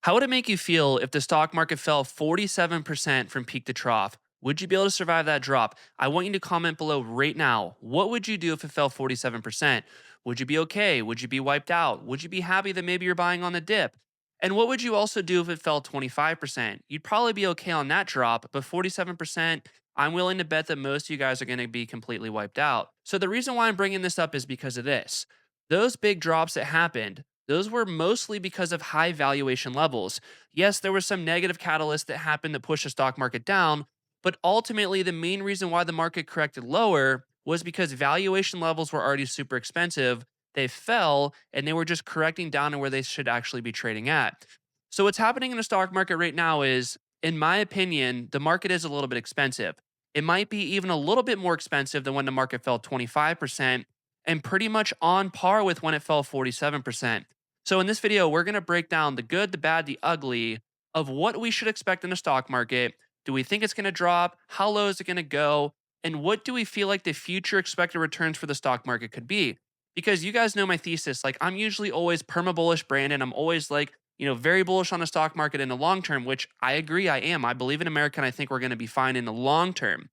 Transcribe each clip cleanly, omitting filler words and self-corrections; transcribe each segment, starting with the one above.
How would it make you feel if the stock market fell 47% from peak to trough? Would you be able to survive that drop? I want you to comment below right now. What would you do if it fell 47%? Would you be okay? Would you be wiped out? Would you be happy that maybe you're buying on the dip? And what would you also do if it fell 25%? You'd probably be okay on that drop, but 47%, I'm willing to bet that most of you guys are going to be completely wiped out. So the reason why I'm bringing this up is because of this. Those big drops that happened, those were mostly because of high valuation levels. Yes, there were some negative catalysts that happened that pushed the stock market down, but ultimately the main reason why the market corrected lower was because valuation levels were already super expensive. They fell and they were just correcting down to where they should actually be trading at. So what's happening in the stock market right now is, in my opinion, the market is a little bit expensive. It might be even a little bit more expensive than when the market fell 25% and pretty much on par with when it fell 47%. So in this video, we're going to break down the good, the bad, the ugly of what we should expect in the stock market. Do we think it's going to drop? How low is it going to go? And what do we feel like the future expected returns for the stock market could be? Because you guys know my thesis. Like, I'm usually always perma bullish, Brandon. I'm always like, very bullish on the stock market in the long term, which I agree I am. I believe in America and I think we're going to be fine in the long term.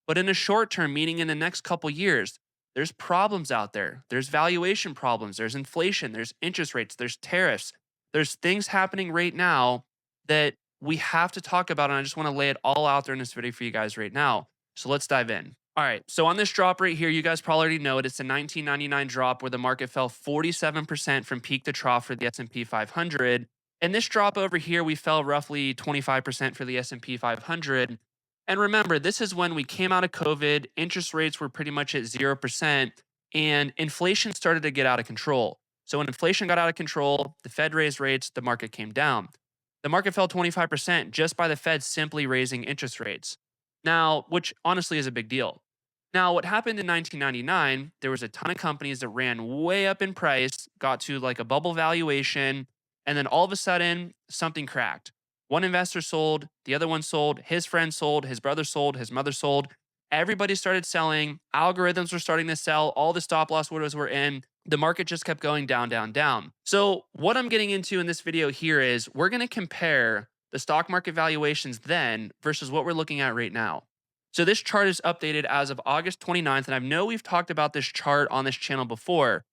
But in the short term, meaning in the next couple years, there's problems out there. There's valuation problems, there's inflation, there's interest rates, there's tariffs. There's things happening right now that we have to talk about. And I just want to lay it all out there in this video for you guys right now. So let's dive in. All right. So on this drop right here, you guys probably already know it. It's a 1999 drop where the market fell 47% from peak to trough for the S&P 500. And this drop over here, we fell roughly 25% for the S&P 500. And remember, this is when we came out of COVID, interest rates were pretty much at 0%, and inflation started to get out of control. So when inflation got out of control, the Fed raised rates, the market came down. The market fell 25% just by the Fed simply raising interest rates. Now, which honestly is a big deal. Now, what happened in 1999, there was a ton of companies that ran way up in price, got to like a bubble valuation, and then all of a sudden, something cracked. One investor sold, the other one sold, his friend sold, his brother sold, his mother sold. Everybody started selling. Algorithms were starting to sell. All the stop loss windows were in. The market just kept going down, down, down. So, what I'm getting into in this video here is we're going to compare the stock market valuations then versus what we're looking at right now. So, this chart is updated as of August 29th. And I know we've talked about this chart on this channel before,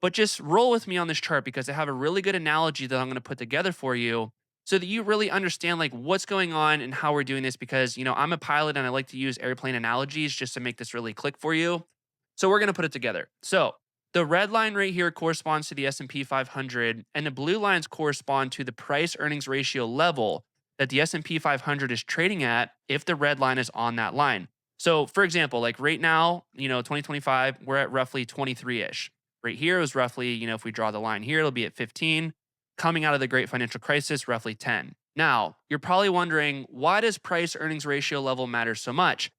but just roll with me on this chart because I have a really good analogy that I'm going to put together for you so that you really understand like what's going on and how we're doing this. Because I'm a pilot and I like to use airplane analogies just to make this really click for you. So we're going to put it together. So the red line right here corresponds to the S&P 500 and the blue lines correspond to the price earnings ratio level that the S&P 500 is trading at if the red line is on that line. So for example, like right now, 2025, we're at roughly 23-ish. Right here is roughly, if we draw the line here, it'll be at 15. Coming out of the great financial crisis, roughly 10. Now, you're probably wondering, why does price earnings ratio level matter so much?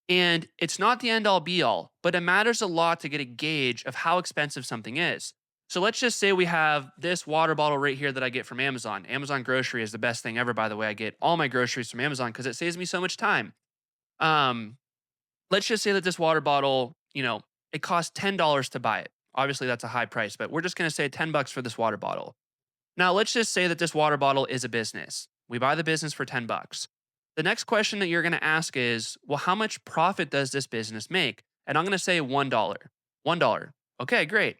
And it's not the end all be all, but it matters a lot to get a gauge of how expensive something is. So let's just say we have this water bottle right here that I get from Amazon. Amazon grocery is the best thing ever, by the way. I get all my groceries from Amazon because it saves me so much time. Um, let's just say that this water bottle, it costs $10 to buy it. Obviously, that's a high price, but we're just going to say $10 for this water bottle. Now, let's just say that this water bottle is a business. We buy the business for $10. The next question that you're going to ask is, well, how much profit does this business make? And I'm going to say $1. $1. Okay, great.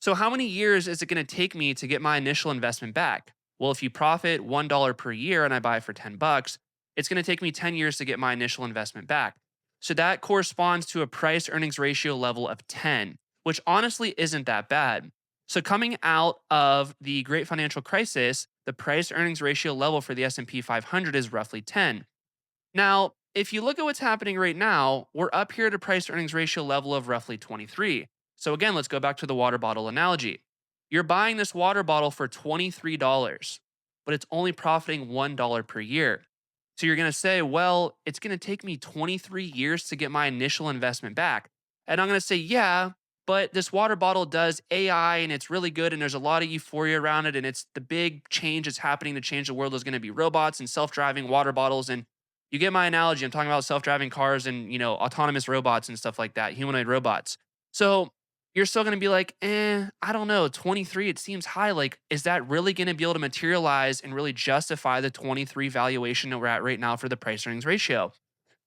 So how many years is it going to take me to get my initial investment back? Well, if you profit $1 per year and I buy for $10, it's going to take me 10 years to get my initial investment back. So that corresponds to a price earnings ratio level of 10, which honestly isn't that bad. So coming out of the great financial crisis, the price earnings ratio level for the S&P 500 is roughly 10. Now, if you look at what's happening right now, we're up here at a price earnings ratio level of roughly 23. So again, let's go back to the water bottle analogy. You're buying this water bottle for $23, but it's only profiting $1 per year. So you're going to say, well, it's going to take me 23 years to get my initial investment back. And I'm going to say, yeah, but this water bottle does AI and it's really good and there's a lot of euphoria around it and it's the big change that's happening to change the world is going to be robots and self-driving water bottles. And you get my analogy. I'm talking about self-driving cars and, autonomous robots and stuff like that, humanoid robots. So you're still going to be like, I don't know, 23, it seems high. Like, is that really going to be able to materialize and really justify the 23 valuation that we're at right now for the price earnings ratio?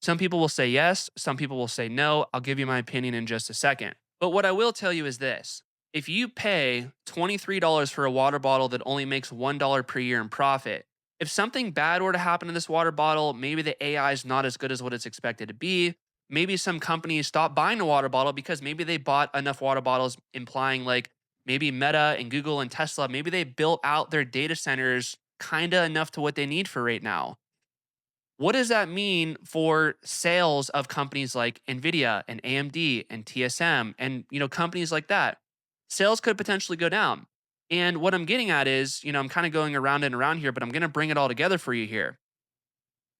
Some people will say yes, some people will say no. I'll give you my opinion in just a second. But what I will tell you is this: if you pay $23 for a water bottle that only makes $1 per year in profit, if something bad were to happen to this water bottle, maybe the AI is not as good as what it's expected to be. Maybe some companies stop buying a water bottle because maybe they bought enough water bottles, implying like maybe Meta and Google and Tesla, maybe they built out their data centers kind of enough to what they need for right now. What does that mean for sales of companies like Nvidia and AMD and TSM and companies like that? Sales could potentially go down. And what I'm getting at is, I'm kind of going around and around here, but I'm going to bring it all together for you here.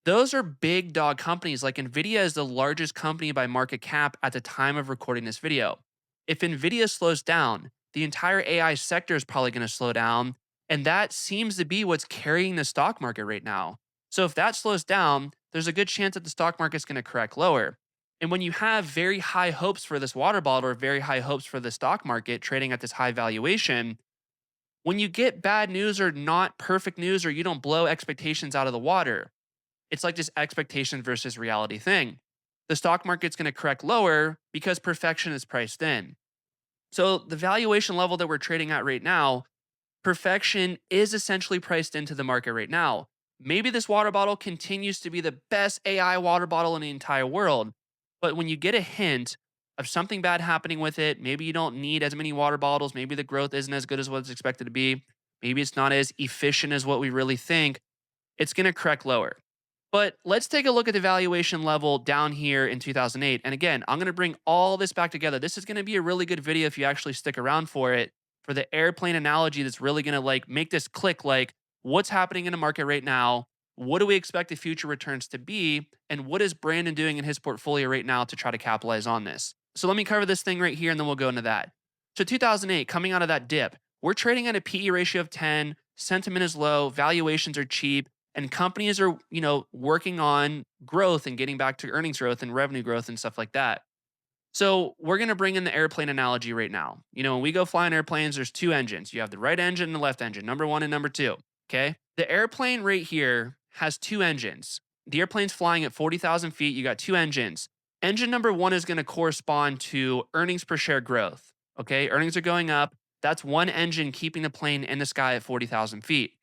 Those are big dog companies. Like Nvidia is the largest company by market cap at the time of recording this video. If Nvidia slows down, the entire AI sector is probably going to slow down. And that seems to be what's carrying the stock market right now. So if that slows down, there's a good chance that the stock market's going to correct lower. And when you have very high hopes for this water bottle or very high hopes for the stock market trading at this high valuation, when you get bad news or not perfect news or you don't blow expectations out of the water, it's like this expectation versus reality thing. The stock market's going to correct lower because perfection is priced in. So the valuation level that we're trading at right now, perfection is essentially priced into the market right now. Maybe this water bottle continues to be the best AI water bottle in the entire world. But when you get a hint of something bad happening with it, maybe you don't need as many water bottles, maybe the growth isn't as good as what it's expected to be, maybe it's not as efficient as what we really think, it's going to correct lower. But let's take a look at the valuation level down here in 2008. And again, I'm going to bring all this back together. This is going to be a really good video if you actually stick around for it, for the airplane analogy that's really going to like make this click, like what's happening in the market right now? What do we expect the future returns to be? And what is Brandon doing in his portfolio right now to try to capitalize on this? So let me cover this thing right here and then we'll go into that. So 2008, coming out of that dip, we're trading at a PE ratio of 10, sentiment is low, valuations are cheap, and companies are, working on growth and getting back to earnings growth and revenue growth and stuff like that. So we're going to bring in the airplane analogy right now. When we go flying airplanes, there's two engines. You have the right engine and the left engine, number one and number two. Okay. The airplane right here has two engines. The airplane's flying at 40,000 feet. You got two engines. Engine number one is going to correspond to earnings per share growth. Okay. Earnings are going up. That's one engine keeping the plane in the sky at 40,000 feet.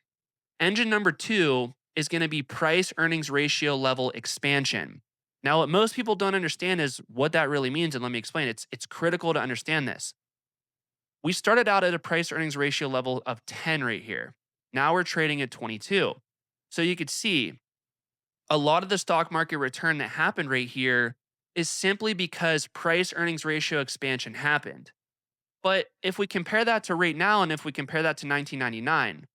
Engine number two is going to be price earnings ratio level expansion. Now, what most people don't understand is what that really means. And let me explain. It's critical to understand this. We started out at a price earnings ratio level of 10 right here. Now we're trading at 22. So you could see a lot of the stock market return that happened right here is simply because price earnings ratio expansion happened. But if we compare that to right now and if we compare that to 1999,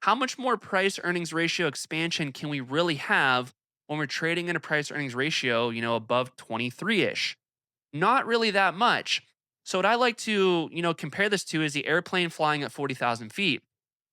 how much more price earnings ratio expansion can we really have when we're trading in a price earnings ratio, above 23-ish? Not really that much. So what I like to, compare this to is the airplane flying at 40,000 feet.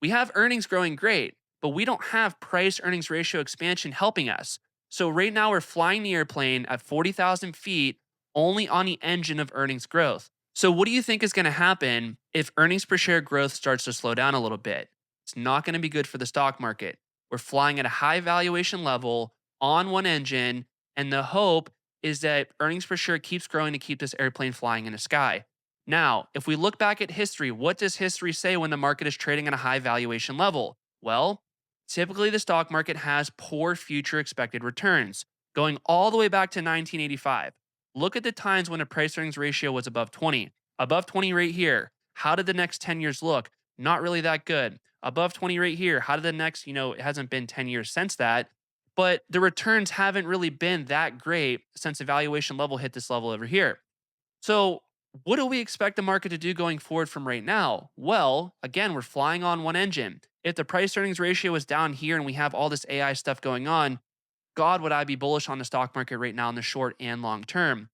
We have earnings growing great, but we don't have price earnings ratio expansion helping us. So right now we're flying the airplane at 40,000 feet only on the engine of earnings growth. So what do you think is going to happen if earnings per share growth starts to slow down a little bit? It's not going to be good for the stock market. We're flying at a high valuation level on one engine, and the hope is that earnings per share keeps growing to keep this airplane flying in the sky. Now, if we look back at history, what does history say when the market is trading at a high valuation level? Well, typically the stock market has poor future expected returns, going all the way back to 1985. Look at the times when a price earnings ratio was above 20. Above 20 right here. How did the next 10 years look? Not really that good. Above 20 right here. How did the next, it hasn't been 10 years since that, but the returns haven't really been that great since the valuation level hit this level over here. So, what do we expect the market to do going forward from right now? Well, again, we're flying on one engine. If the price earnings ratio is down here and we have all this AI stuff going on, God, would I be bullish on the stock market right now in the short and long term.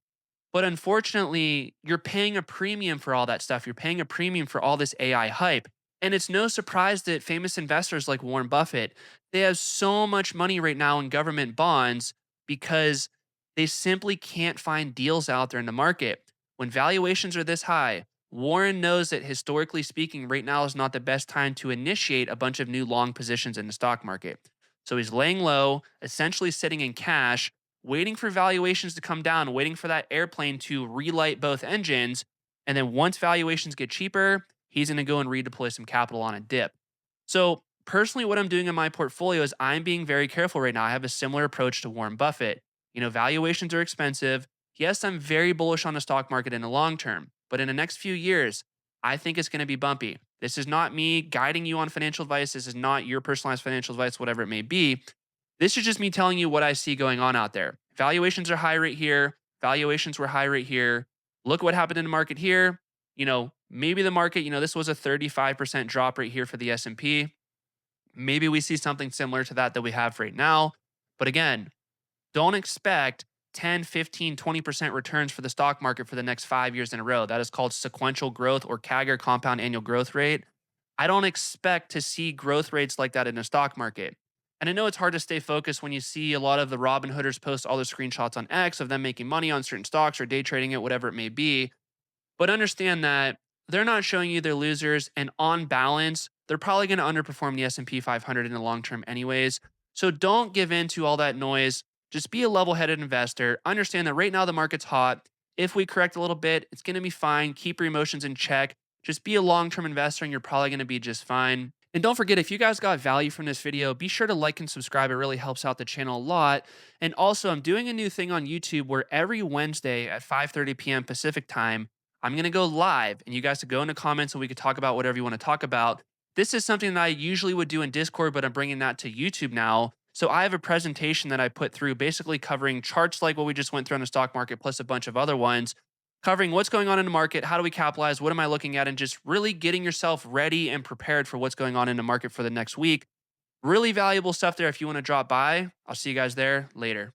But unfortunately, you're paying a premium for all that stuff. You're paying a premium for all this AI hype. And it's no surprise that famous investors like Warren Buffett, they have so much money right now in government bonds because they simply can't find deals out there in the market. When valuations are this high, Warren knows that historically speaking, right now is not the best time to initiate a bunch of new long positions in the stock market. So he's laying low, essentially sitting in cash, waiting for valuations to come down, waiting for that airplane to relight both engines. And then once valuations get cheaper, he's going to go and redeploy some capital on a dip. So, personally, what I'm doing in my portfolio is I'm being very careful right now. I have a similar approach to Warren Buffett. Valuations are expensive. Yes, I'm very bullish on the stock market in the long term, but in the next few years, I think it's going to be bumpy. This is not me guiding you on financial advice. This is not your personalized financial advice, whatever it may be. This is just me telling you what I see going on out there. Valuations are high right here. Valuations were high right here. Look what happened in the market here. Maybe the market, this was a 35% drop right here for the S&P. Maybe we see something similar to that we have right now. But again, don't expect 10, 15, 20% returns for the stock market for the next 5 years in a row. That is called sequential growth or CAGR, compound annual growth rate. I don't expect to see growth rates like that in the stock market. And I know it's hard to stay focused when you see a lot of the Robin Hooders post all the screenshots on X of them making money on certain stocks or day trading it, whatever it may be. But understand that they're not showing you they're losers, and on balance, they're probably going to underperform the S&P 500 in the long term anyways. So don't give in to all that noise. Just be a level-headed investor. Understand that right now the market's hot. If we correct a little bit, it's going to be fine. Keep your emotions in check. Just be a long-term investor and you're probably going to be just fine. And don't forget, if you guys got value from this video, be sure to like and subscribe. It really helps out the channel a lot. And also, I'm doing a new thing on YouTube where every Wednesday at 5:30 p.m. Pacific time, I'm going to go live and you guys can go in the comments and we could talk about whatever you want to talk about. This is something that I usually would do in Discord, but I'm bringing that to YouTube now. So I have a presentation that I put through basically covering charts like what we just went through on the stock market, plus a bunch of other ones, covering what's going on in the market, how do we capitalize, what am I looking at, and just really getting yourself ready and prepared for what's going on in the market for the next week. Really valuable stuff there if you want to drop by. I'll see you guys there later.